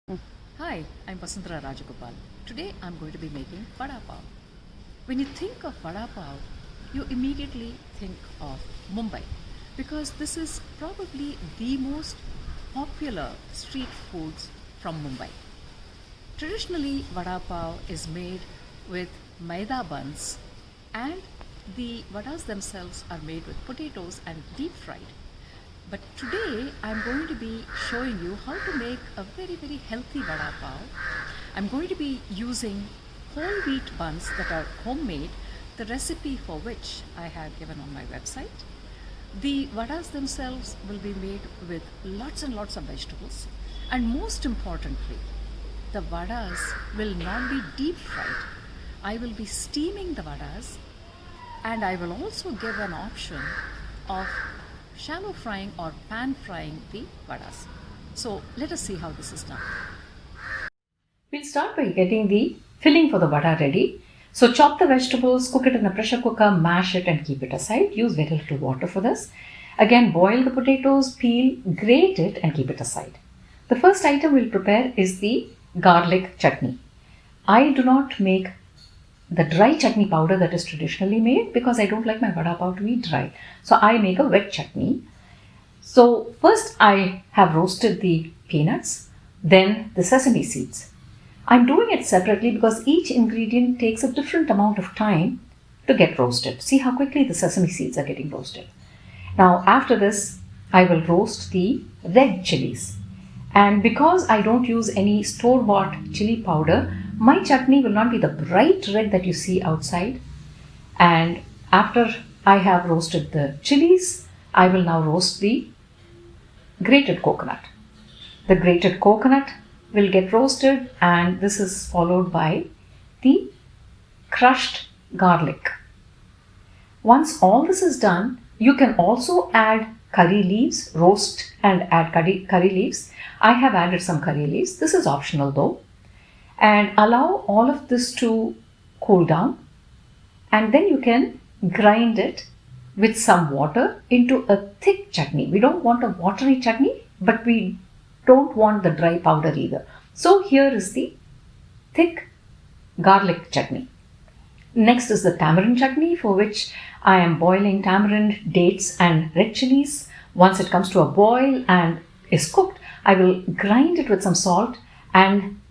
Hi, I'm Vasundhara Rajagopal. Today I'm going to be making vada pav. When you think of vada pav, you immediately think of Mumbai because this is probably the most popular street foods from Mumbai. Traditionally, vada pav is made with maida buns and the vadas themselves are made with potatoes and deep fried. But today I'm going to be showing you how to make a very healthy vada pav. I'm going to be using whole wheat buns that are homemade, the recipe for which I have given on my website. The vadas themselves will be made with lots and lots of vegetables, and most importantly, the vadas will not be deep fried. I will be steaming the vadas, and I will also give an option of shallow frying or pan frying the vadas. So let us see how this is done. We'll start by getting the filling for the vada ready. So chop the vegetables, cook it in a pressure cooker, mash it and keep it aside. Use very little water for this. Again, boil the potatoes, peel, grate it and keep it aside. The first item we'll prepare is the garlic chutney. I do not make the dry chutney powder that is traditionally made because I don't like my vada pav to be dry. So I make a wet chutney. So first I have roasted the peanuts, then the sesame seeds. I'm doing it separately because each ingredient takes a different amount of time to get roasted. See how quickly the sesame seeds are getting roasted. Now after this, I will roast the red chilies. And because I don't use any store-bought chili powder, my chutney will not be the bright red that you see outside. And after I have roasted the chilies, I will now roast the grated coconut. The grated coconut will get roasted, and this is followed by the crushed garlic. Once all this is done, you can also add curry leaves, roast and add curry leaves. I have added some curry leaves. This is optional though. And allow all of this to cool down. And then you can grind it with some water into a thick chutney. We don't want a watery chutney, but we don't want the dry powder either. So here is the thick garlic chutney. Next is the tamarind chutney, for which I am boiling tamarind, dates and red chilies. Once it comes to a boil and is cooked, I will grind it with some salt, and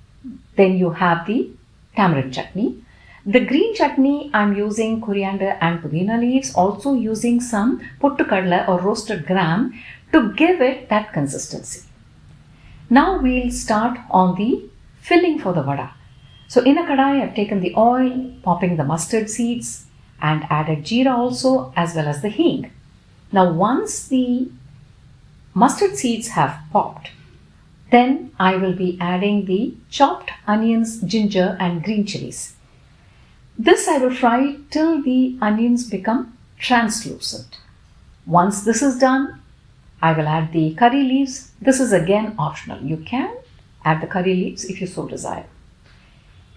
then you have the tamarind chutney. The green chutney, I'm using coriander and pudina leaves, also using some pottukadla or roasted gram to give it that consistency. Now we'll start on the filling for the vada. So in a kadai, I've taken the oil, popping the mustard seeds and added jeera also, as well as the hing. Now once the mustard seeds have popped, then I will be adding the chopped onions, ginger and green chilies. This I will fry till the onions become translucent. Once this is done, I will add the curry leaves. This is again optional. You can add the curry leaves if you so desire.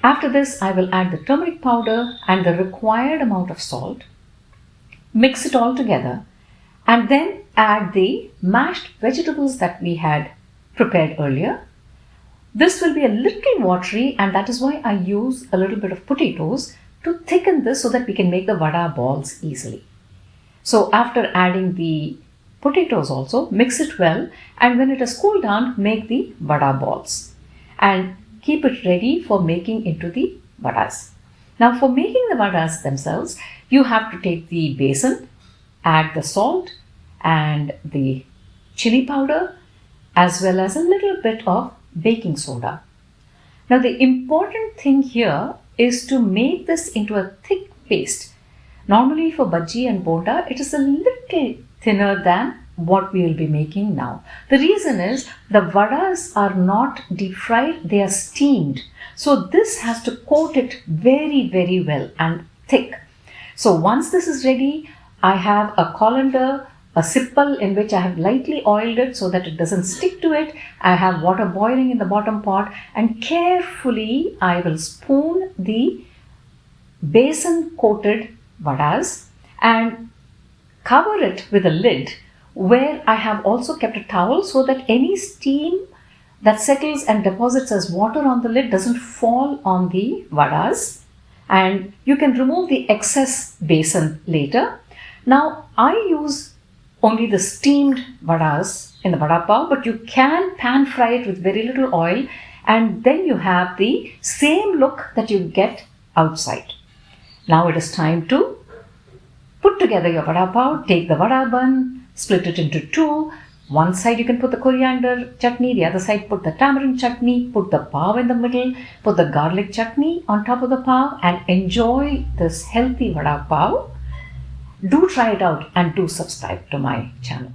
After this, I will add the turmeric powder and the required amount of salt. Mix it all together and then add the mashed vegetables that we had prepared earlier. This will be a little watery, and that is why I use a little bit of potatoes to thicken this so that we can make the vada balls easily. So after adding the potatoes also, mix it well, and when it has cooled down, make the vada balls and keep it ready for making into the vadas. Now for making the vadas themselves, you have to take the basin, add the salt and the chili powder, as well as a little bit of baking soda. Now the important thing here is to make this into a thick paste. Normally for bhaji and bonda, it is a little thinner than what we will be making now. The reason is the vadas are not deep fried, they are steamed. So this has to coat it very well and thick. So once this is ready, I have a colander, a sipple in which I have lightly oiled it so that it doesn't stick to it. I have water boiling in the bottom pot, and carefully I will spoon the basin coated vadas and cover it with a lid, where I have also kept a towel so that any steam that settles and deposits as water on the lid doesn't fall on the vadas, and you can remove the excess besan later. Now, I use only the steamed vadas in the vada pav, but you can pan fry it with very little oil, and then you have the same look that you get outside. Now it is time to put together your vada pav. Take the vada bun, split it into two. One side you can put the coriander chutney, the other side put the tamarind chutney, put the pav in the middle, put the garlic chutney on top of the pav, and enjoy this healthy vada pav. Do try it out and do subscribe to my channel.